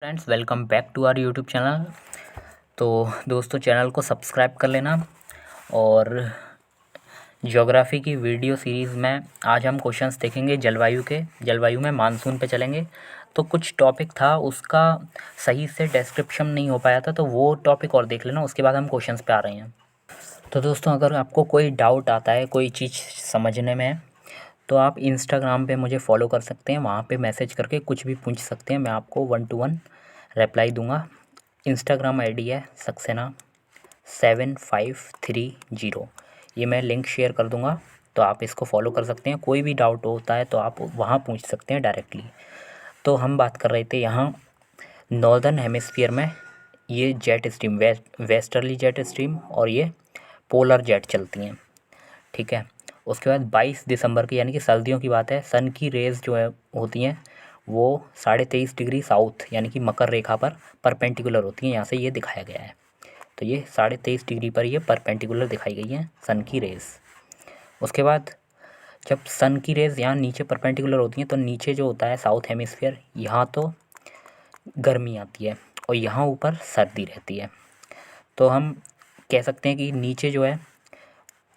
Friends, welcome back to our YouTube channel. तो दोस्तों, channel को सब्सक्राइब कर लेना। और ज्योग्राफी की वीडियो सीरीज़ में आज हम क्वेश्चंस देखेंगे जलवायु में मानसून पे चलेंगे। तो कुछ टॉपिक था उसका सही से डिस्क्रिप्शन नहीं हो पाया था, तो वो टॉपिक और देख लेना, उसके बाद हम क्वेश्चंस पे आ रहे हैं। तो दोस्तों, अगर आपको कोई डाउट आता है कोई चीज़ समझने में, तो आप इंस्टाग्राम पे मुझे फॉलो कर सकते हैं। वहाँ पे मैसेज करके कुछ भी पूछ सकते हैं, मैं आपको 1 to 1 रिप्लाई दूंगा। इंस्टाग्राम आईडी है सक्सेना 7530। ये मैं लिंक शेयर कर दूंगा, तो आप इसको फॉलो कर सकते हैं। कोई भी डाउट होता है तो आप वहाँ पूछ सकते हैं डायरेक्टली। तो हम बात कर रहे थे यहाँ नॉर्दर्न हेमिस्फीयर में ये jet stream westerly jet stream और ये पोलर जेट चलती हैं, ठीक है। उसके बाद 22 दिसंबर की, यानी कि सर्दियों की बात है, सन की रेज़ जो है होती हैं वो 23.5 डिग्री साउथ यानी कि मकर रेखा पर परपेंडिकुलर होती हैं। यहाँ से ये दिखाया गया है, तो ये 23.5 डिग्री पर ये परपेंडिकुलर दिखाई गई हैं सन की रेज़। उसके बाद जब सन की रेज़ यहाँ नीचे परपेंडिकुलर होती हैं तो नीचे जो होता है साउथ हेमिस्फीयर, यहाँ तो गर्मी आती है और यहाँ ऊपर सर्दी रहती है। तो हम कह सकते हैं कि नीचे जो है,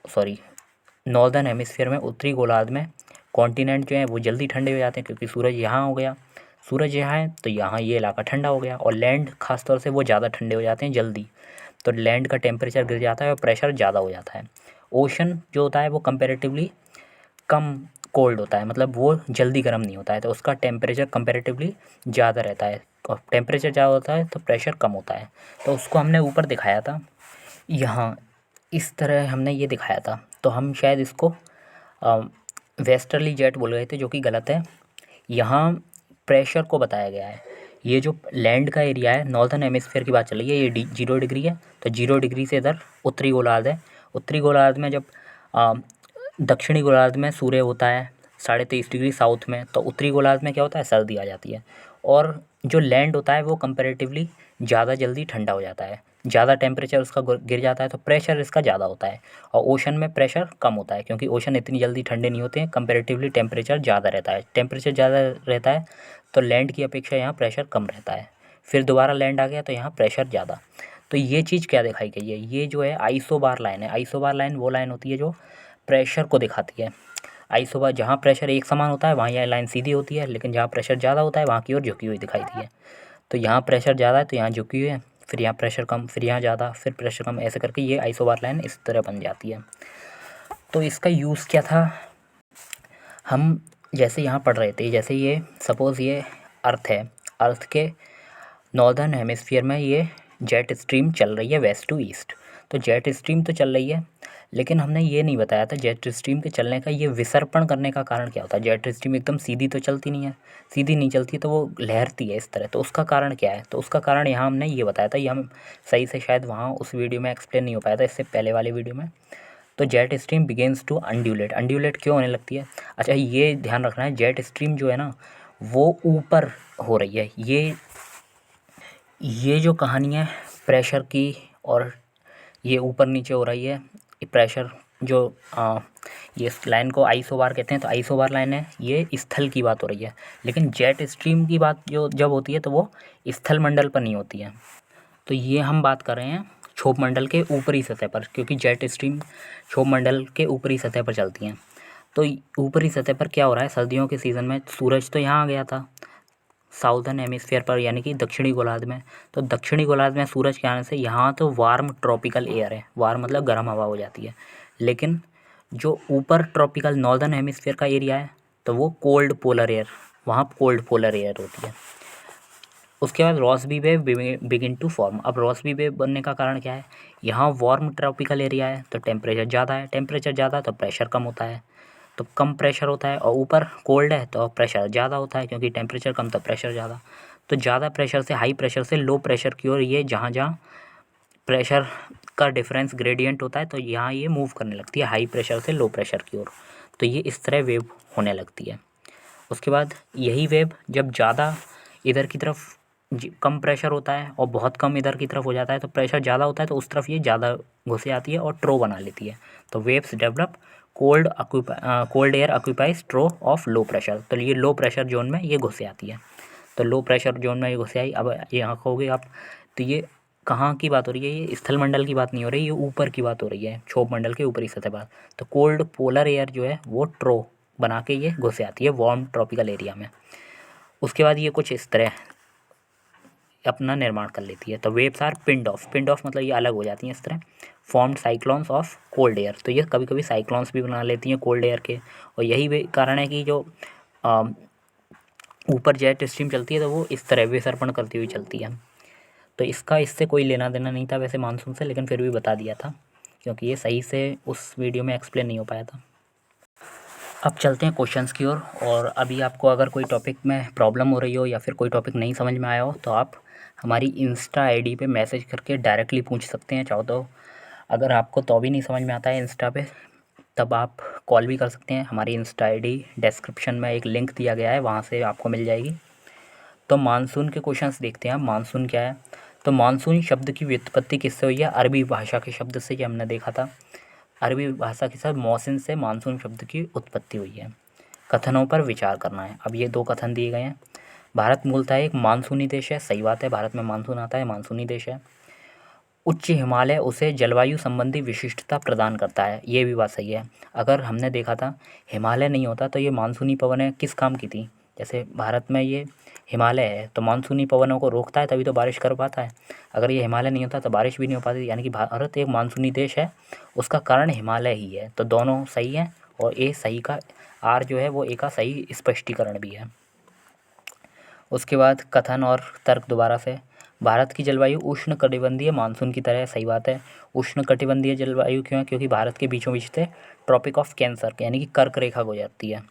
सॉरी, नॉर्दर्न हेमिस्फीयर में, उत्तरी गोलार्ध में कॉन्टिनेंट जो है वो जल्दी ठंडे हो जाते हैं क्योंकि सूरज यहाँ हो गया, सूरज यहाँ है तो यहाँ ये इलाका ठंडा हो गया। और लैंड खास तौर से वो ज़्यादा ठंडे हो जाते हैं जल्दी, तो लैंड का टेम्परेचर गिर जाता है और प्रेशर ज़्यादा हो जाता है। ओशन जो होता है वो कंपेरेटिवली कम कोल्ड होता है, मतलब वो जल्दी गर्म नहीं होता है, तो उसका टेम्परेचर कंपेरेटिवली ज़्यादा रहता है। और टेम्परेचर ज़्यादा होता है तो प्रेशर कम होता है। तो उसको हमने ऊपर दिखाया था, यहाँ इस तरह हमने ये दिखाया था। तो हम शायद इसको वेस्टर्ली जेट बोल रहे थे, जो कि गलत है। यहाँ प्रेशर को बताया गया है। ये जो लैंड का एरिया है, नॉर्दर्न हेमिस्फीयर की बात चल रही है, ये 0 डिग्री है, तो 0 डिग्री से इधर उत्तरी गोलार्ध है। उत्तरी गोलार्ध में जब अ, दक्षिणी गोलार्ध में सूर्य होता है 23.5 डिग्री साउथ में, तो उत्तरी गोलार्ध में क्या होता है, सर्दी आ जाती है। और जो लैंड होता है वो कंपेरेटिवली ज़्यादा जल्दी ठंडा हो जाता है, ज़्यादा टेम्परेचर उसका गिर जाता है, तो प्रेशर इसका ज़्यादा होता है। और ओशन में प्रेशर कम होता है क्योंकि ओशन इतनी जल्दी ठंडे नहीं होते हैं, कंपेरेटिवली टेम्परेचर ज़्यादा रहता है। टेम्परेचर ज़्यादा रहता है तो लैंड की अपेक्षा यहाँ प्रेशर कम रहता है। फिर दोबारा लैंड आ गया तो यहाँ प्रेशर ज़्यादा। तो ये चीज़ क्या दिखाई गई है, ये जो है आइसोबार लाइन है। आइसोबार लाइन वो लाइन होती है जो प्रेशर को दिखाती है। आइसोबार, जहाँ प्रेशर एक समान होता है वहाँ यह लाइन सीधी होती है, लेकिन जहाँ प्रेशर ज़्यादा होता है वहाँ की ओर झुकी हुई दिखाई दी है। तो यहाँ प्रेशर ज़्यादा है तो यहाँ झुकी हुई है, फिर यहाँ प्रेशर कम, फिर यहाँ ज़्यादा, फिर प्रेशर कम, ऐसे करके ये आइसोबार लाइन इस तरह बन जाती है। तो इसका यूज़ क्या था, हम जैसे यहाँ पढ़ रहे थे, जैसे ये सपोज़ ये अर्थ है, अर्थ के नॉर्दर्न हेमिस्फीयर में ये जेट स्ट्रीम चल रही है वेस्ट टू ईस्ट। तो जेट स्ट्रीम तो चल रही है, लेकिन हमने ये नहीं बताया था जेट स्ट्रीम के चलने का, ये विसर्पण करने का कारण क्या होता है। जेट स्ट्रीम एकदम सीधी तो चलती नहीं है, सीधी नहीं चलती तो वो लहरती है इस तरह, तो उसका कारण क्या है। तो उसका कारण यहाँ हमने ये बताया था, ये हम सही से शायद वहाँ उस वीडियो में एक्सप्लेन नहीं हो पाया था, इससे पहले वाले वीडियो में। तो जेट स्ट्रीम बिगेन्स टू अनड्यूलेट, अनड्यूलेट क्यों होने लगती है। अच्छा, ये ध्यान रखना है, जेट स्ट्रीम जो है ना वो ऊपर हो रही है। ये जो कहानी है प्रेशर की, और ये ऊपर नीचे हो रही है, ये प्रेशर जो ये इस लाइन को आइसोबार कहते हैं, तो आइसोबार लाइन है, ये स्थल की बात हो रही है। लेकिन जेट स्ट्रीम की बात जो जब होती है तो वो स्थल मंडल पर नहीं होती है। तो ये हम बात कर रहे हैं क्षोभ मंडल के ऊपरी सतह पर, क्योंकि जेट स्ट्रीम क्षोभ मंडल के ऊपरी सतह पर चलती हैं। तो ऊपरी सतह पर क्या हो रहा है, सर्दियों के सीज़न में सूरज तो यहाँ आ गया था साउदर्न हेमिस्फीयर पर, यानी कि दक्षिणी गोलार्ध में। तो दक्षिणी गोलार्ध में सूरज के आने से यहाँ तो वार्म ट्रॉपिकल एयर है, वार्म मतलब गर्म हवा हो जाती है। लेकिन जो ऊपर ट्रॉपिकल नॉर्दर्न हेमिस्फीयर का एरिया है तो वो कोल्ड पोलर एयर, वहाँ कोल्ड पोलर एयर होती है। उसके बाद Rossby wave begin to form. अब रॉसबी वेव बनने का कारण क्या है, यहाँ वार्म ट्रॉपिकल एरिया है तो टेम्परेचर ज़्यादा है, टेम्परेचर ज़्यादा तो प्रेशर कम होता है, तो कम प्रेशर होता है। और ऊपर कोल्ड है तो प्रेशर ज़्यादा होता है, क्योंकि टेम्परेचर कम तो प्रेशर ज़्यादा। तो ज़्यादा प्रेशर से हाई प्रेशर से लो प्रेशर की ओर, ये जहाँ जहाँ प्रेशर का डिफरेंस ग्रेडियंट होता है तो यहाँ ये मूव करने लगती है हाई प्रेशर से लो प्रेशर की ओर। तो ये इस तरह वेव होने लगती है। उसके बाद यही वेव जब ज़्यादा इधर की तरफ कम प्रेशर होता है और बहुत कम इधर की तरफ हो जाता है, तो प्रेशर ज़्यादा होता है तो उस तरफ ये ज़्यादा घुसे आती है और ट्रो बना लेती है। तो waves develop cold air occupies trough of low pressure, तो ये लो प्रेशर जोन में ये घुसे आती है। तो लो प्रेशर जोन में ये घुस आई। अब यहाँ कहोगे आप तो ये कहाँ की बात हो रही है, ये स्थलमंडल की बात नहीं हो रही, ये ऊपर की बात हो रही है, क्षोभ मंडल के ऊपरी सतह पर। तो कोल्ड पोलर एयर जो है वो ट्रो बना के ये घुस आती है वार्म ट्रॉपिकल एरिया में। उसके बाद ये कुछ इस तरह अपना निर्माण कर लेती है। तो वेव्स आर पिंड ऑफ मतलब ये अलग हो जाती हैं इस तरह, formed cyclones of cold air. तो ये कभी कभी साइक्लोन्स भी बना लेती हैं कोल्ड एयर के। और यही कारण है कि जो ऊपर जेट स्ट्रीम चलती है तो वो इस तरह विसर्पण करती हुई चलती है। तो इसका इससे कोई लेना देना नहीं था वैसे मानसून से, लेकिन फिर भी बता दिया था क्योंकि ये सही से उस वीडियो में एक्सप्लेन नहीं हो पाया था। अब चलते हैं क्वेश्चंस की ओर। और अभी आपको अगर कोई टॉपिक में प्रॉब्लम हो रही हो या फिर कोई टॉपिक नहीं समझ में आया हो तो आप हमारी इंस्टा आईडी पे मैसेज करके डायरेक्टली पूछ सकते हैं चाहो तो। अगर आपको तो भी नहीं समझ में आता है इंस्टा पे, तब आप कॉल भी कर सकते हैं। हमारी इंस्टा आईडी डिस्क्रिप्शन में एक लिंक दिया गया है, वहाँ से आपको मिल जाएगी। तो मानसून के क्वेश्चंस देखते हैं। मानसून क्या है? तो मानसून शब्द की व्युत्पत्ति किससे हुई है? अरबी भाषा के शब्द से, ये हमने देखा था। अरबी भाषा के साथ मौसिन से मानसून शब्द की उत्पत्ति हुई है। कथनों पर विचार करना है। अब ये 2 कथन दिए गए हैं। भारत मूलतः एक मानसूनी देश है, सही बात है, भारत में मानसून आता है, मानसूनी देश है। उच्च हिमालय उसे जलवायु संबंधी विशिष्टता प्रदान करता है, ये भी बात सही है। अगर हमने देखा था हिमालय नहीं होता तो ये मानसूनी पवनें किस काम की थी? जैसे भारत में ये हिमालय है तो मानसूनी पवनों को रोकता है, तभी तो बारिश कर पाता है। अगर ये हिमालय नहीं होता तो बारिश भी नहीं हो पाती। यानी कि भारत एक मानसूनी देश है, उसका कारण हिमालय ही है। तो दोनों सही हैं और ए सही का आर जो है वो ए का सही स्पष्टीकरण भी है। उसके बाद कथन और तर्क दोबारा से। भारत की जलवायु उष्णकटिबंधीय मानसून की तरह है, सही बात है। उष्णकटिबंधीय जलवायु क्यों है? क्योंकि भारत के बीचों बीच से ट्रॉपिक ऑफ कैंसर यानी कि कर्क रेखा गुजरती है।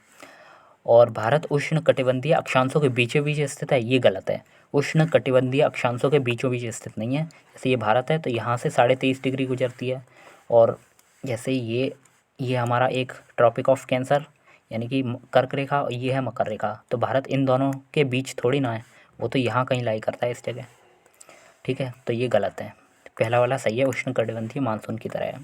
और भारत उष्णकटिबंधीय अक्षांशों के बीचों बीच स्थित है, ये गलत है। उष्णकटिबंधीय अक्षांशों के बीचों बीच स्थित नहीं है। जैसे ये भारत है तो यहाँ से 23.5 डिग्री गुजरती है। और जैसे ये हमारा एक ट्रॉपिक ऑफ कैंसर यानी कि कर्क रेखा, और ये है मकर रेखा। तो भारत इन दोनों के बीच थोड़ी ना है, वो तो यहाँ कहीं लाई करता है इस जगह। ठीक है, तो ये गलत है। पहला वाला सही है, उष्णकटिबंधीय मानसून की तरह है।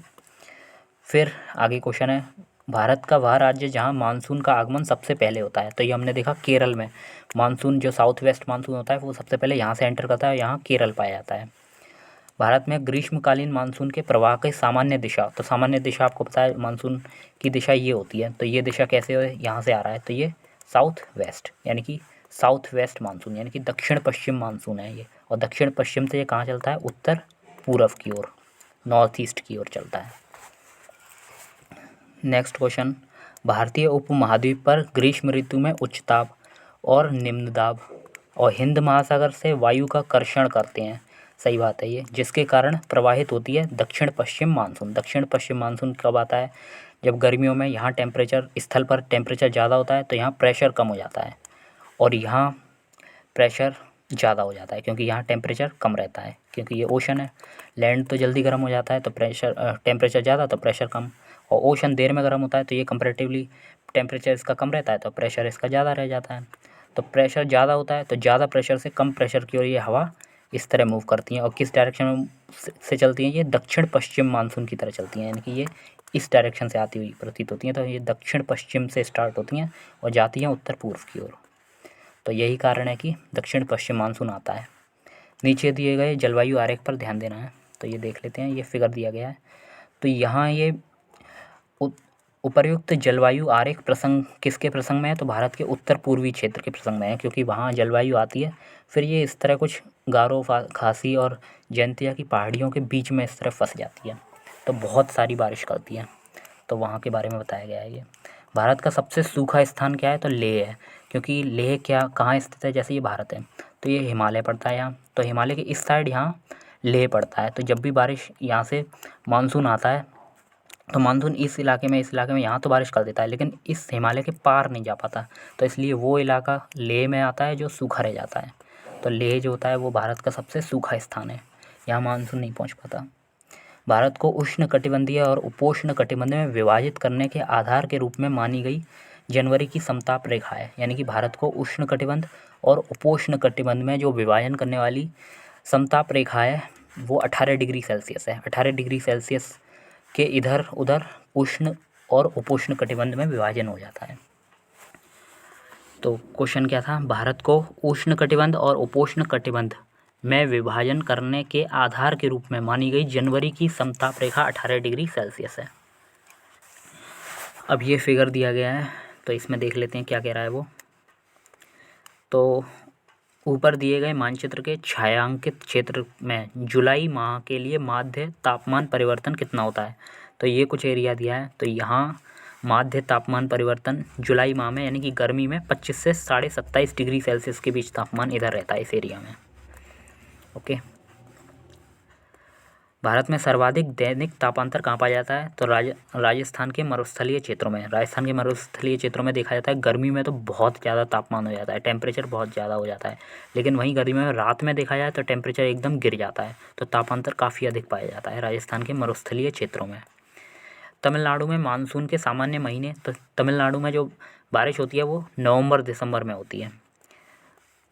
फिर आगे क्वेश्चन है, भारत का वह राज्य जहाँ मानसून का आगमन सबसे पहले होता है? तो ये हमने देखा केरल में मानसून, जो साउथ वेस्ट मानसून होता है वो सबसे पहले यहाँ से एंटर करता है, यहाँ केरल पाया जाता है। भारत में ग्रीष्मकालीन मानसून के प्रवाह की सामान्य दिशा, तो सामान्य दिशा आपको पता है मानसून की दिशा ये होती है। तो ये दिशा कैसे यहाँ से आ रहा है? तो ये साउथ वेस्ट यानी कि साउथ वेस्ट मानसून यानी कि दक्षिण पश्चिम मानसून है ये। और दक्षिण पश्चिम से ये कहाँ चलता है? उत्तर पूर्व की ओर, नॉर्थ ईस्ट की ओर चलता है। नेक्स्ट क्वेश्चन, भारतीय उपमहाद्वीप पर ग्रीष्म ऋतु में उच्च दाब और निम्न दाब और हिंद महासागर से वायु का कर्षण करते हैं, सही बात है ये, जिसके कारण प्रवाहित होती है दक्षिण पश्चिम मानसून। दक्षिण पश्चिम मानसून कब आता है? जब गर्मियों में यहाँ टेम्परेचर, स्थल पर टेम्परेचर ज़्यादा होता है तो यहाँ प्रेशर कम हो जाता है, और यहाँ प्रेशर ज़्यादा हो जाता है क्योंकि यहाँ टेम्परेचर कम रहता है, क्योंकि ये ओशन है। लैंड तो जल्दी गर्म हो जाता है तो टेम्परेचर ज़्यादा तो प्रेशर कम, और ओशन देर में गर्म होता है तो ये कंपैरेटिवली टेम्परेचर इसका कम रहता है तो प्रेशर इसका ज़्यादा रह जाता है। तो प्रेशर ज़्यादा होता है तो ज़्यादा प्रेशर से कम प्रेशर की ओर ये हवा इस तरह मूव करती हैं। और किस डायरेक्शन में से चलती हैं? ये दक्षिण पश्चिम मानसून की तरह चलती हैं, यानी कि ये इस डायरेक्शन से आती हुई प्रतीत होती हैं। तो ये दक्षिण पश्चिम से स्टार्ट होती हैं और जाती हैं उत्तर पूर्व की ओर। तो यही कारण है कि दक्षिण पश्चिम मानसून आता है। नीचे दिए गए जलवायु आरेख पर ध्यान देना है, तो ये देख लेते हैं। ये फिगर दिया गया है, तो यहाँ ये उपर्युक्त जलवायु आरेख प्रसंग किसके प्रसंग में है? तो भारत के उत्तर पूर्वी क्षेत्र के प्रसंग में है, क्योंकि वहाँ जलवायु आती है। फिर ये इस तरह कुछ गारो, खासी और जयंतिया की पहाड़ियों के बीच में इस तरह फंस जाती है, तो बहुत सारी बारिश करती है। तो वहाँ के बारे में बताया गया है ये। भारत का सबसे सूखा स्थान क्या है? तो लेह है, क्योंकि लेह क्या कहाँ स्थित है? जैसे ये भारत है तो ये हिमालय पड़ता है यहाँ, तो हिमालय के इस साइड यहाँ लेह पड़ता है। तो जब भी बारिश यहाँ से मानसून आता है तो मानसून इस इलाके में यहाँ तो बारिश कर देता है, लेकिन इस हिमालय के पार नहीं जा पाता। तो इसलिए वो इलाका लेह में आता है जो सूखा रह जाता है। तो लेह जो होता है वो भारत का सबसे सूखा स्थान है, यहाँ मानसून नहीं पहुँच पाता। भारत को उष्णकटिबंधीय और उपोष्ण कटिबंध में विभाजित करने के आधार के रूप में मानी गई जनवरी की समताप रेखा है, यानी कि भारत को उष्णकटिबंध और उपोष्ण कटिबंध में जो विभाजन करने वाली समताप रेखा है वो 18 डिग्री सेल्सियस है। 18 डिग्री सेल्सियस के इधर उधर उष्ण और उपोष्ण कटिबंध में विभाजन हो जाता है। तो क्वेश्चन क्या था, भारत को उष्णकटिबंध और उपोष्ण कटिबंध में विभाजन करने के आधार के रूप में मानी गई जनवरी की समताप रेखा 18 डिग्री सेल्सियस है। अब ये फिगर दिया गया है तो इसमें देख लेते हैं क्या कह रहा है वो। तो ऊपर दिए गए मानचित्र के छायांकित क्षेत्र में जुलाई माह के लिए माध्य तापमान परिवर्तन कितना होता है। तो ये कुछ एरिया दिया है, तो यहाँ माध्य तापमान परिवर्तन जुलाई माह में यानी कि गर्मी में 25 से 27.5 डिग्री सेल्सियस के बीच तापमान इधर रहता है इस एरिया में। ओके, भारत में सर्वाधिक दैनिक तापांतर कहाँ पाया जाता है। तो राजस्थान के मरुस्थलीय क्षेत्रों में। राजस्थान के मरुस्थलीय क्षेत्रों में देखा जाता है गर्मी में तो बहुत ज़्यादा तापमान हो जाता है, टेम्परेचर बहुत ज़्यादा हो जाता है, लेकिन वहीं गर्मी में रात में देखा जाए तो टेम्परेचर एकदम गिर जाता है, तो तापांतर काफ़ी अधिक पाया जाता है राजस्थान के मरुस्थलीय क्षेत्रों में। तमिलनाडु में मानसून के सामान्य महीने, तो तमिलनाडु में जो बारिश होती है वो नवंबर दिसंबर में होती है।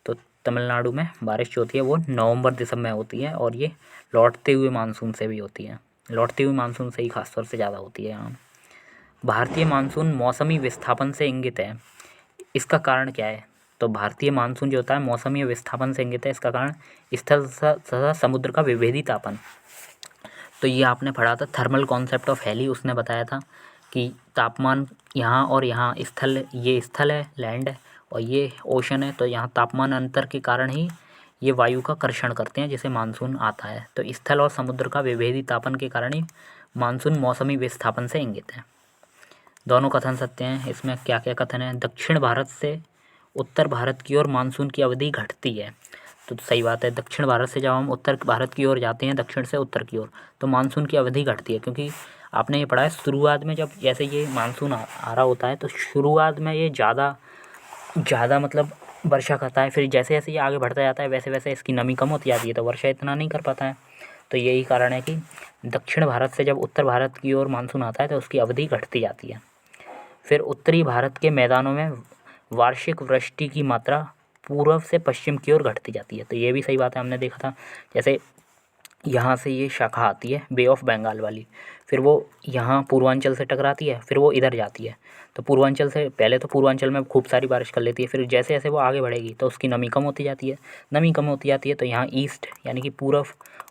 तो तमिलनाडु में बारिश जो होती है वो नवंबर दिसंबर में होती है, और ये लौटते हुए मानसून से भी होती है, लौटते हुए मानसून से ही खासतौर से ज़्यादा होती है यहाँ। भारतीय मानसून मौसमी विस्थापन से इंगित है, इसका कारण क्या है। तो भारतीय मानसून जो होता है मौसमी विस्थापन से इंगित है, इसका कारण स्थल तथा समुद्र का विभेदी तापन। तो ये आपने पढ़ा था थर्मल कॉन्सेप्ट ऑफ हेली, उसने बताया था कि तापमान यहाँ और यहाँ स्थल, ये स्थल है लैंड है और ये ओशन है, तो यहाँ तापमान अंतर के कारण ही ये वायु का कर्षण करते हैं जिसे मानसून आता है। तो स्थल और समुद्र का विभेदी तापन के कारण ही मानसून मौसमी विस्थापन से इंगित है। दोनों कथन सत्य हैं। इसमें क्या क्या कथन है, दक्षिण भारत से उत्तर भारत की ओर मानसून की अवधि घटती है। तो सही बात है, दक्षिण भारत से जब हम उत्तर भारत की ओर जाते हैं, दक्षिण से उत्तर की ओर, तो मानसून की अवधि घटती है, क्योंकि आपने ये पढ़ा है शुरुआत में जब जैसे ये मानसून आ रहा होता है तो शुरुआत में ये ज़्यादा मतलब वर्षा करता है, फिर जैसे जैसे ये आगे बढ़ता जाता है वैसे वैसे इसकी नमी कम होती जाती है, तो वर्षा इतना नहीं कर पाता है। तो यही कारण है कि दक्षिण भारत से जब उत्तर भारत की ओर मानसून आता है तो उसकी अवधि घटती जाती है। फिर उत्तरी भारत के मैदानों में वार्षिक वृष्टि की मात्रा पूर्व से पश्चिम की ओर घटती जाती है। तो ये भी सही बात है, हमने देखा था जैसे यहाँ से ये शाखा आती है बे ऑफ बंगाल वाली, फिर वो यहाँ पूर्वांचल से टकराती है, फिर वो इधर जाती है। तो पूर्वांचल से पहले तो पूर्वांचल में खूब सारी बारिश कर लेती है, फिर जैसे जैसे वो आगे बढ़ेगी तो उसकी नमी कम होती जाती है, नमी कम होती जाती है तो यहाँ ईस्ट यानी कि पूर्व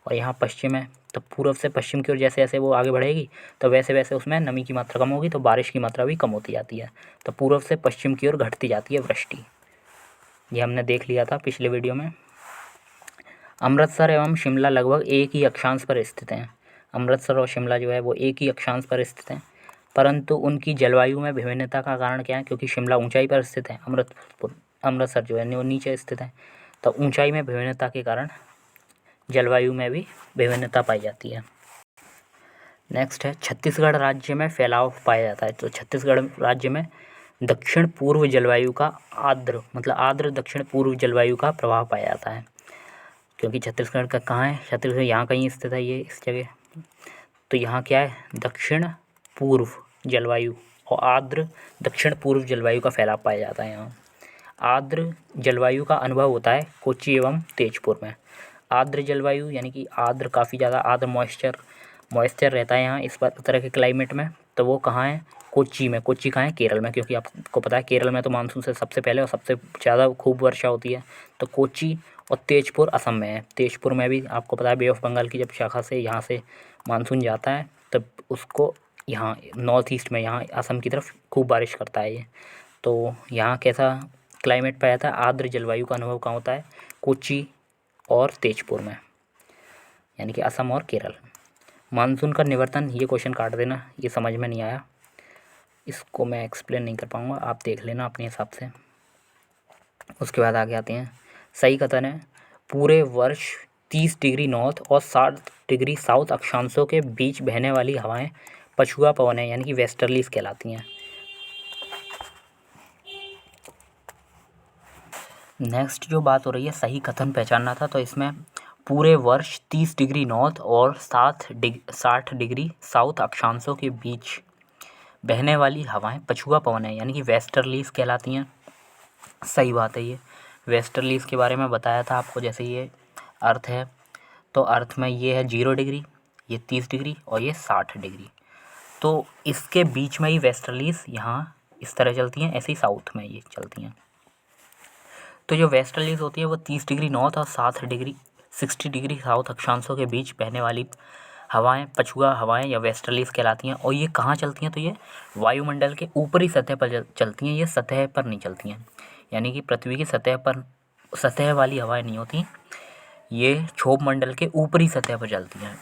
और यहाँ पश्चिम है, तो पूर्व से पश्चिम की ओर जैसे जैसे वो आगे बढ़ेगी तो वैसे वैसे उसमें नमी की मात्रा कम होगी, तो बारिश की मात्रा भी कम होती जाती है, तो पूर्व से पश्चिम की ओर घटती जाती है वृष्टि। ये हमने देख लिया था पिछले वीडियो में। अमृतसर एवं शिमला लगभग एक ही अक्षांश पर स्थित हैं। अमृतसर और शिमला जो है वो एक ही अक्षांश पर स्थित हैं, परंतु उनकी जलवायु में विभिन्नता का कारण क्या है, क्योंकि शिमला ऊंचाई पर स्थित है, अमृतसर जो है वो नीचे स्थित है, तो ऊंचाई में विभिन्नता के कारण जलवायु में भी विभिन्नता पाई जाती है। नेक्स्ट है छत्तीसगढ़ राज्य में फैलाव पाया जाता है। तो छत्तीसगढ़ राज्य में दक्षिण पूर्व जलवायु का आर्द्र दक्षिण पूर्व जलवायु का प्रभाव पाया जाता है, क्योंकि छत्तीसगढ़ का कहाँ है, छत्तीसगढ़ यहाँ कहीं स्थित है ये इस जगह, तो यहाँ क्या है दक्षिण पूर्व जलवायु और आर्द्र दक्षिण पूर्व जलवायु का फैलाव पाया जाता है। यहाँ आर्द्र जलवायु का अनुभव होता है कोच्चि एवं तेजपुर में। आर्द्र जलवायु यानी कि आर्द्र काफ़ी ज़्यादा आर्द्र मॉइस्चर रहता है यहाँ इस तरह के क्लाइमेट में, तो वो कहाँ है कोच्चि में। कोच्चि कहाँ है केरल में, क्योंकि आपको पता है केरल में तो मानसून से सबसे पहले और सबसे ज़्यादा खूब वर्षा होती है। तो कोच्चि और तेजपुर असम में है। तेजपुर में भी आपको पता है बे ऑफ बंगाल की जब शाखा से यहाँ से मानसून जाता है तब उसको यहाँ नॉर्थ ईस्ट में यहाँ असम की तरफ खूब बारिश करता है ये। तो यहाँ कैसा क्लाइमेट पाया जाता है, आर्द्र जलवायु का अनुभव कहाँ होता है कोच्चि और तेजपुर में, यानी कि असम और केरल। मानसून का निवर्तन, ये क्वेश्चन काट देना, ये समझ में नहीं आया, इसको मैं एक्सप्लेन नहीं कर पाऊँगा, आप देख लेना अपने हिसाब से। उसके बाद आगे आते हैं सही कथन है पूरे वर्ष 30 डिग्री नॉर्थ और 60 डिग्री साउथ अक्षांशों के बीच बहने वाली हवाएं पछुआ पवन है, यानी कि वेस्टर्लीज कहलाती हैं। नेक्स्ट जो बात हो रही है सही कथन पहचानना था, तो इसमें पूरे वर्ष 30 डिग्री नॉर्थ और 60 डिग्री साउथ अक्षांशों के बीच बहने वाली हवाएं पछुआ पवन है, यानी कि वेस्टर्लीज कहलाती हैं। सही बात है, ये वेस्टर्लीज के बारे में बताया था आपको। जैसे ये अर्थ है तो अर्थ में ये है 0 डिग्री, ये 30 डिग्री और ये 60 डिग्री, तो इसके बीच में ही वेस्टर्लीज यहाँ इस तरह चलती हैं, ऐसे ही साउथ में ये चलती हैं। तो जो वेस्टर्लीज होती है वो 30 डिग्री नॉर्थ और 60 डिग्री साउथ अक्षांशों के बीच बहने वाली हवाएं पछुआ हवाएं या वेस्टर्लीज कहलाती हैं। और ये कहाँ चलती हैं? तो ये वायुमंडल के ऊपरी सतह पर चलती हैं, ये सतह पर नहीं चलती हैं। यानी कि पृथ्वी की सतह पर सतह वाली हवाएं नहीं होती, ये क्षोभ मंडल के ऊपरी सतह पर चलती हैं।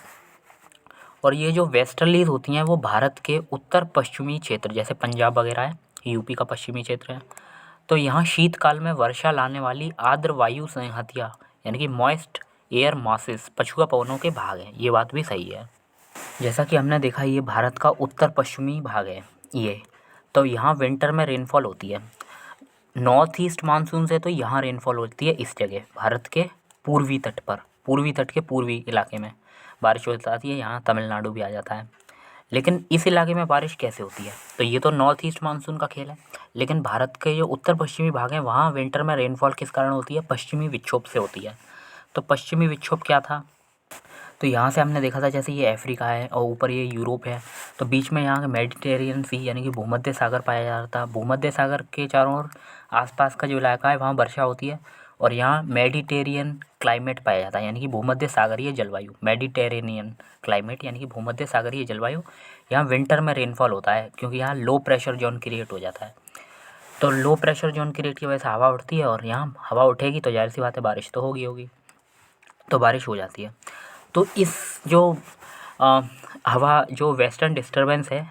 और ये जो वेस्टर्लीज होती हैं वो भारत के उत्तर पश्चिमी क्षेत्र जैसे पंजाब वगैरह है, यूपी का पश्चिमी क्षेत्र है, तो यहाँ शीतकाल में वर्षा लाने वाली आर्द्र वायु संहतिया यानी कि मॉइस्ट एयर मासेस पछुआ पवनों के भाग हैं। ये बात भी सही है। जैसा कि हमने देखा ये भारत का उत्तर पश्चिमी भाग है ये, तो यहाँ विंटर में रेनफॉल होती है। नॉर्थ ईस्ट मानसून से तो यहाँ रेनफॉल होती है इस जगह भारत के पूर्वी तट पर, पूर्वी तट के पूर्वी इलाके में बारिश हो जाती है। यहाँ तमिलनाडु भी आ जाता है। लेकिन इस इलाके में बारिश कैसे होती है? तो ये तो नॉर्थ ईस्ट मानसून का खेल है। लेकिन भारत के जो उत्तर पश्चिमी भाग हैं वहाँ विंटर में रेनफॉल किस कारण होती है? पश्चिमी विक्षोभ से होती है। तो पश्चिमी विक्षोभ क्या था? तो यहाँ से हमने देखा था जैसे ये अफ्रीका है और ऊपर ये यूरोप है, तो बीच में यहाँ मेडिटेरियन सी यानी कि भूमध्य सागर पाया जाता है। भूमध्य सागर के चारों ओर आसपास का जो इलाका है वहाँ वर्षा होती है और यहाँ मेडिटेरियन क्लाइमेट पाया जाता है यानी कि भूमध्य सागरीय जलवायु, मेडिटेरेनियन क्लाइमेट यानी कि भूमध्य सागरीय जलवायु। यहाँ विंटर में रेनफॉल होता है क्योंकि यहाँ लो प्रेशर जोन क्रिएट हो जाता है। तो लो प्रेशर जोन क्रिएट की वजह से हवा उठती है और यहाँ हवा उठेगी तो जाहिर सी बात है बारिश तो होगी, तो बारिश हो जाती है। तो इस जो हवा जो वेस्टर्न डिस्टर्बेंस है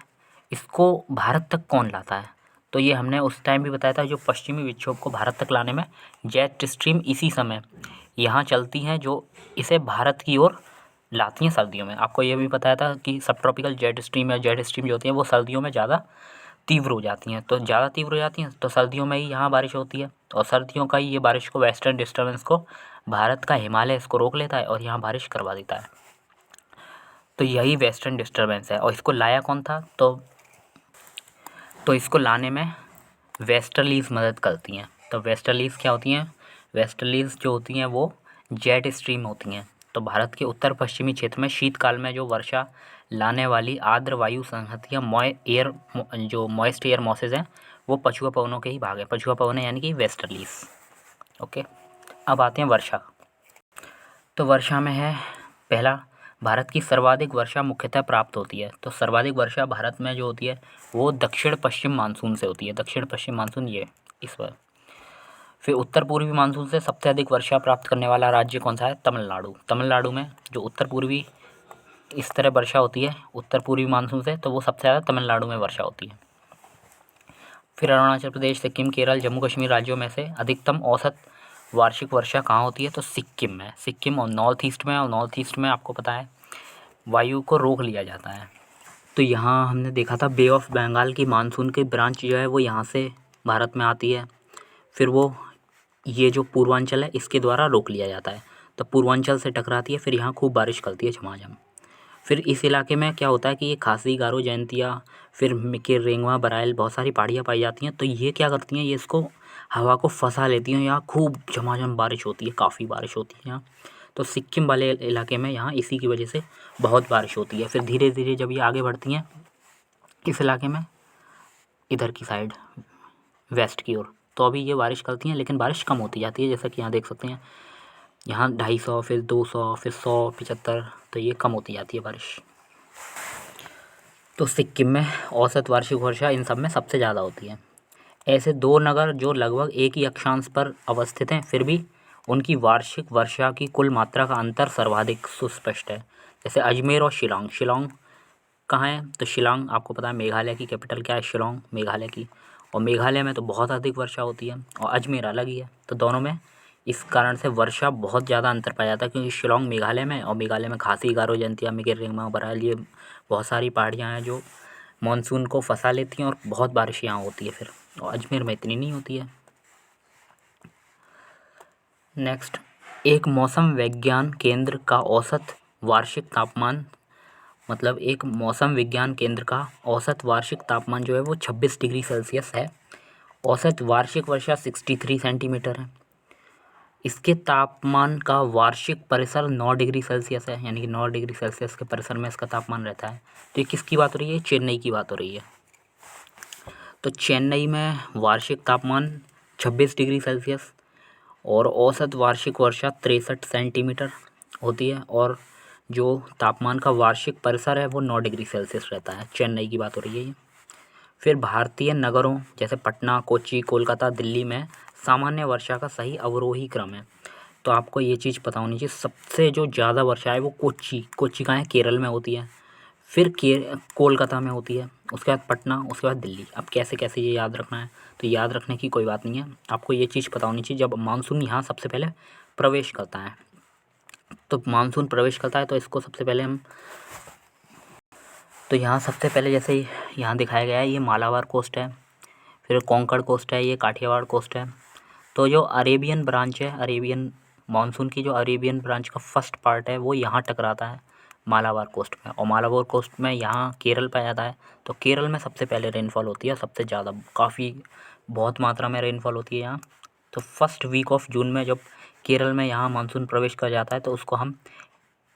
इसको भारत तक कौन लाता है? तो ये हमने उस टाइम भी बताया था, जो पश्चिमी विक्षोभ को भारत तक लाने में जेट स्ट्रीम इसी समय यहाँ चलती हैं जो इसे भारत की ओर लाती हैं सर्दियों में। आपको ये भी बताया था कि सब ट्रॉपिकल जेट स्ट्रीम या जेट स्ट्रीम जो होती हैं वो सर्दियों में ज़्यादा तीव्र हो जाती हैं। तो ज़्यादा तीव्र हो जाती हैं तो सर्दियों में ही यहाँ बारिश होती है और सर्दियों का ही ये बारिश को वेस्टर्न डिस्टर्बेंस को भारत का हिमालय इसको रोक लेता है और यहाँ बारिश करवा देता है। तो यही वेस्टर्न डिस्टर्बेंस है। और इसको लाया कौन था? तो इसको लाने में वेस्टर्लीज मदद करती हैं। तो वेस्टर्लीज क्या होती हैं? वेस्टर्लीज जो होती हैं वो जेट स्ट्रीम होती हैं। तो भारत के उत्तर पश्चिमी क्षेत्र में शीतकाल में जो वर्षा लाने वाली आर्द्र वायु संहतियाँ जो मॉइस्ट एयर मॉसेस हैं वो पछुआ पवनों के ही भाग हैं। पछुआ पवन यानी कि वेस्टर्लीज। ओके, अब आते हैं वर्षा। तो वर्षा में है पहला, भारत की सर्वाधिक वर्षा मुख्यतः प्राप्त होती है। तो सर्वाधिक वर्षा भारत में जो होती है वो दक्षिण पश्चिम मानसून से होती है। दक्षिण पश्चिम मानसून ये इस पर। फिर उत्तर पूर्वी मानसून से सबसे अधिक वर्षा प्राप्त करने वाला राज्य कौन सा है? तमिलनाडु। तमिलनाडु में जो उत्तर पूर्वी इस तरह वर्षा होती है उत्तर पूर्वी मानसून से, तो वो सबसे ज़्यादा तमिलनाडु में वर्षा होती है। फिर अरुणाचल प्रदेश, सिक्किम, केरल, जम्मू कश्मीर राज्यों में से अधिकतम औसत वार्षिक वर्षा कहाँ होती है? तो सिक्किम में। सिक्किम और नॉर्थ ईस्ट में, और नॉर्थ ईस्ट में आपको पता है वायु को रोक लिया जाता है। तो यहाँ हमने देखा था बे ऑफ बंगाल की मानसून की ब्रांच जो है वो यहाँ से भारत में आती है। फिर वो ये जो पूर्वांचल है इसके द्वारा रोक लिया जाता है, तो पूर्वांचल से टकराती है, फिर यहाँ खूब बारिश करती है झमाझम। फिर इस इलाके में क्या होता है कि ये खासी, गारो, जयंतिया, फिर मिकिर, रेंगवा, बराइल बहुत सारी पहाड़ियाँ पाई जाती हैं। तो ये क्या करती हैं, ये इसको हवा को फंसा लेती हैं। यहाँ खूब झमाझम बारिश होती है, काफ़ी बारिश होती है यहाँ। तो सिक्किम वाले इलाके में यहाँ इसी की वजह से बहुत बारिश होती है। फिर धीरे धीरे जब ये आगे बढ़ती हैं इस इलाके में इधर की साइड वेस्ट की ओर, तो अभी ये बारिश करती हैं लेकिन बारिश कम होती जाती है। जैसा कि यहाँ देख सकते हैं, यहाँ 250, फिर 200, फिर 100, 75, तो ये कम होती जाती है बारिश। तो सिक्किम में औसत वार्षिक वर्षा इन सब में सबसे ज़्यादा होती है। ऐसे दो नगर जो लगभग एक ही अक्षांश पर अवस्थित हैं फिर भी उनकी वार्षिक वर्षा की कुल मात्रा का अंतर सर्वाधिक सुस्पष्ट है। जैसे अजमेर और शिलांग। शिलांग कहाँ है? तो शिलांग आपको पता है मेघालय की कैपिटल क्या है? शिलांग मेघालय की। और मेघालय में तो बहुत अधिक वर्षा होती है और अजमेर अलग ही है। तो दोनों में इस कारण से वर्षा बहुत ज़्यादा अंतर पाया जाता है, क्योंकि शिलांग मेघालय में और मेघालय में खासी, गारो, जयंतिया, मिकिर, रेंगमा, बराइल ये बहुत सारी पहाड़ियाँ हैं जो मानसून को फंसा लेती हैं और बहुत बारिश यहाँ होती है फिर, और अजमेर में इतनी नहीं होती है। नेक्स्ट, एक मौसम विज्ञान केंद्र का औसत वार्षिक तापमान, मतलब एक मौसम विज्ञान केंद्र का औसत वार्षिक तापमान जो है वो 26 डिग्री सेल्सियस है। औसत वार्षिक वर्षा 63 सेंटीमीटर है। इसके तापमान का वार्षिक परिसर 9 डिग्री सेल्सियस है, यानी कि 9 डिग्री सेल्सियस के परिसर में इसका तापमान रहता है। तो ये किसकी बात हो रही है? चेन्नई की बात हो रही है। तो चेन्नई में वार्षिक तापमान 26 डिग्री सेल्सियस और औसत वार्षिक वर्षा 63 सेंटीमीटर होती है। और जो तापमान का वार्षिक परिसर है वो 9 डिग्री सेल्सियस रहता है। चेन्नई की बात हो रही है ये। फिर भारतीय नगरों जैसे पटना, कोच्चि, कोलकाता, दिल्ली में सामान्य वर्षा का सही अवरोही क्रम है। तो आपको ये चीज़ पता होनी चाहिए, सबसे जो ज़्यादा वर्षा है वो कोच्चि कहाँ है, केरल में होती है। फिर कोलकाता में होती है, उसके बाद पटना, उसके बाद दिल्ली। अब कैसे कैसे ये याद रखना है, तो याद रखने की कोई बात नहीं है, आपको ये चीज़ पता होनी चाहिए। जब मानसून यहाँ सबसे पहले प्रवेश करता है, तो मानसून प्रवेश करता है तो इसको सबसे पहले हम, तो यहाँ सबसे पहले जैसे यहाँ दिखाया गया है, ये मालाबार कोस्ट है, फिर कोंकण कोस्ट है, ये काठियावाड़ कोस्ट है। तो जो अरेबियन ब्रांच है, अरेबियन मानसून की जो अरेबियन ब्रांच का फर्स्ट पार्ट है वो यहाँ टकराता है मालाबार कोस्ट में, और मालाबार कोस्ट में यहाँ केरल पाया जाता है। तो केरल में सबसे पहले रेनफॉल होती है, सबसे ज़्यादा, काफ़ी बहुत मात्रा में रेनफॉल होती है यहाँ। तो फर्स्ट वीक ऑफ जून में जब केरल में यहाँ मानसून प्रवेश कर जाता है तो उसको हम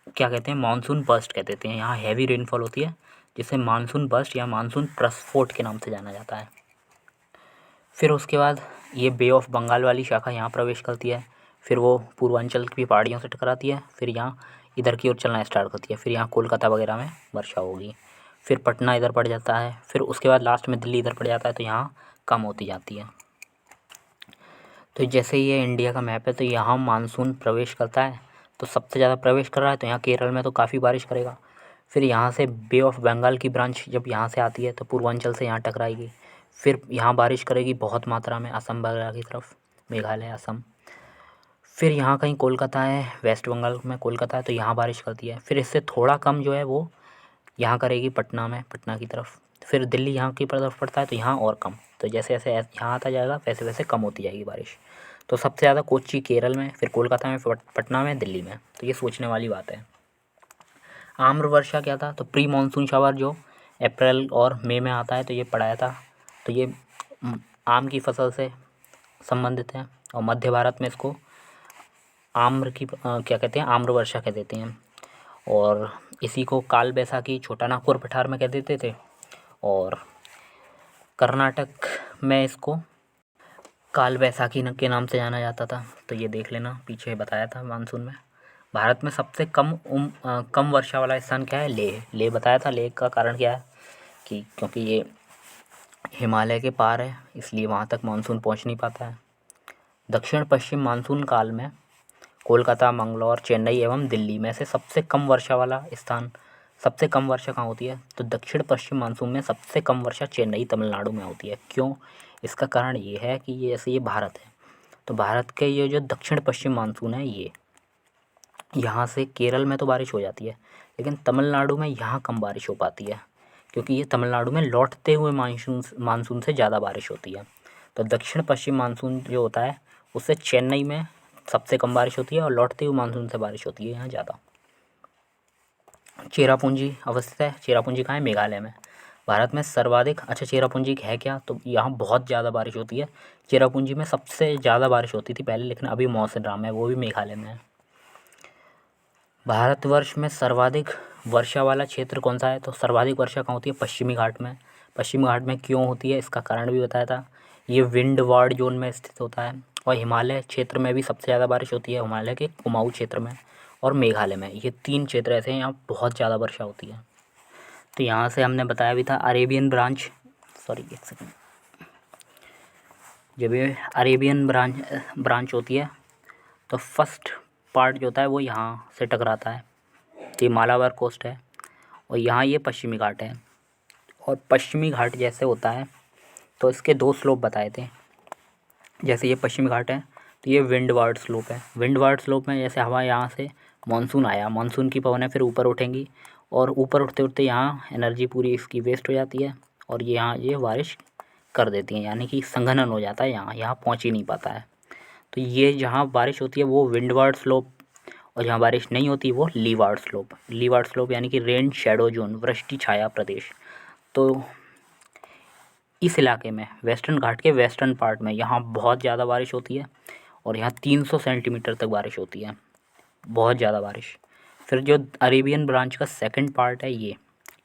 क्या कहते हैं, मानसून बर्स्ट कह देते हैं। यहाँ हैवी रेनफॉल होती है जिसे मानसून बर्स्ट या मानसून प्रस्फोट के नाम से जाना जाता है। फिर उसके बाद ये बे ऑफ बंगाल वाली शाखा यहाँ प्रवेश करती है, फिर वो पूर्वांचल की पहाड़ियों से टकराती है, फिर यहाँ इधर की ओर चलना स्टार्ट करती है, फिर यहाँ कोलकाता वगैरह में वर्षा होगी, फिर पटना इधर पड़ जाता है, फिर उसके बाद लास्ट में दिल्ली इधर पड़ जाता है, तो यहाँ कम होती जाती है। तो जैसे ये इंडिया का मैप है, तो यहाँ मानसून प्रवेश करता है, तो सबसे ज़्यादा प्रवेश कर रहा है तो यहाँ केरल में तो काफ़ी बारिश करेगा। फिर यहाँ से बे ऑफ बंगाल की ब्रांच जब यहाँ से आती है तो पूर्वांचल से यहाँ टकराएगी, फिर यहाँ बारिश करेगी बहुत मात्रा में असम वगैरह की तरफ, मेघालय, असम। फिर यहाँ कहीं कोलकाता है, वेस्ट बंगाल में कोलकाता है, तो यहाँ बारिश करती है। फिर इससे थोड़ा कम जो है वो यहाँ करेगी पटना में, पटना की तरफ। फिर दिल्ली यहाँ की तरफ पड़ता है तो यहाँ और कम। तो जैसे जैसे यहाँ आता जाएगा वैसे वैसे कम होती जाएगी बारिश। तो सबसे ज़्यादा कोच्चि केरल में, फिर कोलकाता में, फिर पटना में, दिल्ली में। तो ये सोचने वाली बात है। आम्र वर्षा क्या था, तो प्री मानसून शावर जो अप्रैल और मई में आता है, तो ये पढ़ाया था। तो ये आम की फसल से संबंधित है, और मध्य भारत में इसको आम्र की क्या कहते हैं, आम्र वर्षा कह देते हैं। और इसी को काल बैसाखी, छोटा नागपुर पठार में कह देते थे। और कर्नाटक में इसको काल बैसाखी के नाम से जाना जाता था। तो ये देख लेना, पीछे बताया था मानसून में। भारत में सबसे कम वर्षा वाला स्थान क्या है, लेह बताया था। लेह का कारण क्या है कि क्योंकि ये हिमालय के पार है, इसलिए वहाँ तक मानसून पहुँच नहीं पाता है। दक्षिण पश्चिम मानसून काल में कोलकाता, मंगलौर, चेन्नई एवं दिल्ली में से सबसे कम वर्षा वाला स्थान, सबसे कम वर्षा कहाँ होती है, तो दक्षिण पश्चिम मानसून में सबसे कम वर्षा चेन्नई, तमिलनाडु में होती है। क्यों, इसका कारण ये है कि ये जैसे ये भारत है, तो भारत के ये जो दक्षिण पश्चिम मानसून है, ये यहाँ से केरल में तो बारिश हो जाती है, लेकिन तमिलनाडु में यहाँ कम बारिश हो पाती है, क्योंकि ये तमिलनाडु में लौटते हुए मानसून से ज़्यादा बारिश होती है। तो दक्षिण पश्चिम मानसून जो होता है उससे चेन्नई में सबसे कम बारिश होती है, और लौटते हुए मानसून से बारिश होती है यहाँ ज़्यादा। चेरापूंजी अवस्थित है, चेरापूंजी कहाँ है, मेघालय में। भारत में सर्वाधिक, अच्छा चेरापूंजी है क्या, तो यहाँ बहुत ज़्यादा बारिश होती है। चेरापूंजी में सबसे ज़्यादा बारिश होती थी पहले, लेकिन अभी मौसिनराम है, वो भी मेघालय में है। भारतवर्ष में सर्वाधिक वर्षा वाला क्षेत्र कौन सा है, तो सर्वाधिक वर्षा कहाँ होती है, पश्चिमी घाट में। पश्चिमी घाट में क्यों होती है, इसका कारण भी बताया था। ये विंड वार्ड जोन में स्थित होता है, और हिमालय क्षेत्र में भी सबसे ज़्यादा बारिश होती है, हिमालय के कुमाऊँ क्षेत्र में और मेघालय में। ये 3 क्षेत्र ऐसे हैं यहाँ बहुत ज़्यादा वर्षा होती है। तो यहाँ से हमने बताया भी था अरेबियन ब्रांच, सॉरी एक सेकेंड, जब ये अरेबियन ब्रांच होती है तो फर्स्ट पार्ट जो होता है वो यहाँ से टकराता है। ये मालाबार कोस्ट है, और यहाँ ये पश्चिमी घाट है। और पश्चिमी घाट जैसे होता है तो इसके 2 स्लोप बताए थे। जैसे ये पश्चिमी घाट है तो ये विंडवार्ड स्लोप है। विंडवार्ड स्लोप में जैसे हवा यहाँ से मानसून आया, मानसून की पवनें फिर ऊपर उठेंगी, और ऊपर उठते उठते यहाँ एनर्जी पूरी इसकी वेस्ट हो जाती है, और ये यहाँ ये बारिश कर देती हैं, यानी कि संघनन हो जाता है, यहाँ पहुँच ही नहीं पाता है। तो ये जहाँ बारिश होती है वो विंडवार्ड स्लोप, और जहाँ बारिश नहीं होती वो लीवार्ड स्लोप। लीवार्ड स्लोप यानी कि रेन शेडो जोन, वृष्टि छाया प्रदेश। तो इस इलाके में वेस्टर्न घाट के वेस्टर्न पार्ट में यहाँ बहुत ज़्यादा बारिश होती है, और यहाँ 300 सेंटीमीटर तक बारिश होती है, बहुत ज़्यादा बारिश। फिर जो अरेबियन ब्रांच का सेकंड पार्ट है ये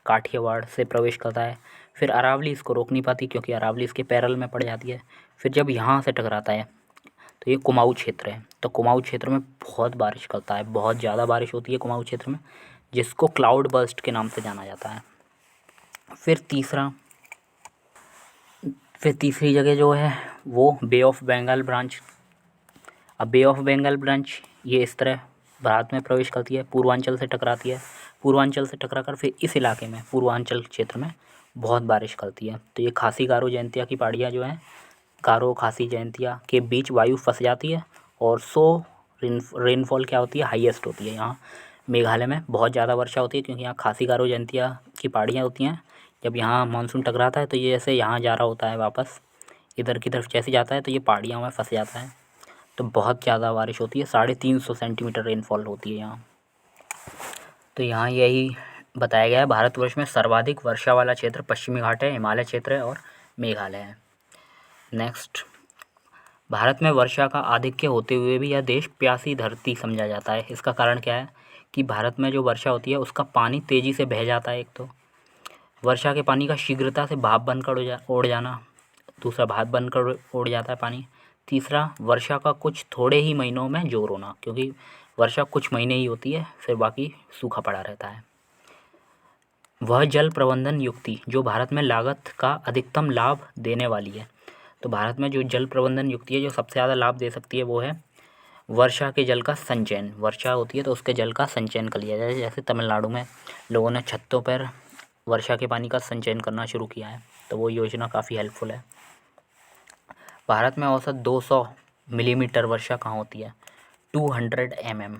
काठियावाड़ से प्रवेश करता है। फिर अरावली इसको रोक नहीं पाती, क्योंकि अरावली इसके पैरेलल में पड़ जाती है। फिर जब यहाँ से टकराता है तो ये कुमाऊँ क्षेत्र है। तो कुमाऊँ क्षेत्र में बहुत बारिश करता है, बहुत ज़्यादा बारिश होती है कुमाऊँ क्षेत्र में, जिसको क्लाउड बर्स्ट के नाम से जाना जाता है। फिर तीसरी जगह जो है वो बे ऑफ बंगाल ब्रांच। अब बे ऑफ बंगाल ब्रांच ये इस तरह भारत में प्रवेश करती है, पूर्वांचल से टकराती है, पूर्वांचल से टकराकर फिर इस इलाके में पूर्वांचल क्षेत्र में बहुत बारिश करती है। तो ये खासी गारो जयंतिया की पहाड़ियाँ जो हैं, गारो खासी जयंतिया के बीच वायु फंस जाती है और रेनफॉल क्या होती है, हाईएस्ट होती है। यहाँ मेघालय में बहुत ज़्यादा वर्षा होती है क्योंकि यहाँ खासी गारो जयंतिया की पहाड़ियाँ होती हैं। जब यहाँ मानसून टकराता है तो ये जैसे यहाँ जा रहा होता है वापस इधर की तरफ जैसे जाता है तो ये पहाड़ियों में फंस जाता है। तो बहुत ज़्यादा बारिश होती है, 350 सेंटीमीटर रेनफॉल होती है यहाँ। तो यहाँ यही बताया गया है, भारतवर्ष में सर्वाधिक वर्षा वाला क्षेत्र पश्चिमी घाट है, हिमालय क्षेत्र है और मेघालय है। नेक्स्ट, भारत में वर्षा का आधिक्य होते हुए भी यह देश प्यासी धरती समझा जाता है। इसका कारण क्या है कि भारत में जो वर्षा होती है उसका पानी तेज़ी से बह जाता है। एक तो वर्षा के पानी का शीघ्रता से भाप बनकर उड़ जाना, दूसरा भाप बनकर उड़ जाता है पानी, तीसरा वर्षा का कुछ थोड़े ही महीनों में जोर होना, क्योंकि वर्षा कुछ महीने ही होती है फिर बाकी सूखा पड़ा रहता है। वह जल प्रबंधन युक्ति जो भारत में लागत का अधिकतम लाभ देने वाली है। तो भारत में जो जल प्रबंधन युक्ति है जो सबसे ज़्यादा लाभ दे सकती है वो है वर्षा के जल का संचयन। वर्षा होती है तो उसके जल का संचयन कर लिया जाए। जैसे तमिलनाडु में लोगों ने छतों पर वर्षा के पानी का संचयन करना शुरू किया है, तो वो योजना काफ़ी हेल्पफुल है। भारत में औसत 200 मिलीमीटर वर्षा कहाँ होती है, 200 mm।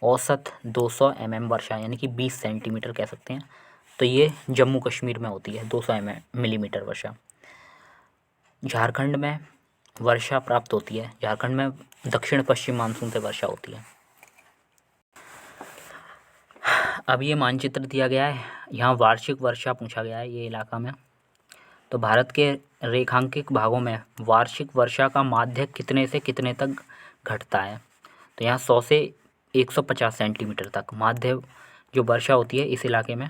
औसत 200 mm वर्षा यानी कि 20 सेंटीमीटर कह सकते हैं, तो ये जम्मू कश्मीर में होती है 200 मिलीमीटर वर्षा। झारखंड में वर्षा प्राप्त होती है, झारखंड में दक्षिण पश्चिम मानसून से वर्षा होती है। अब ये मानचित्र दिया गया है, यहाँ वार्षिक वर्षा पूछा गया है ये इलाका में। तो भारत के रेखांकित भागों में वार्षिक वर्षा का माध्य कितने से कितने तक घटता है, तो यहाँ 100 से 150 सेंटीमीटर तक माध्य जो वर्षा होती है इस इलाके में।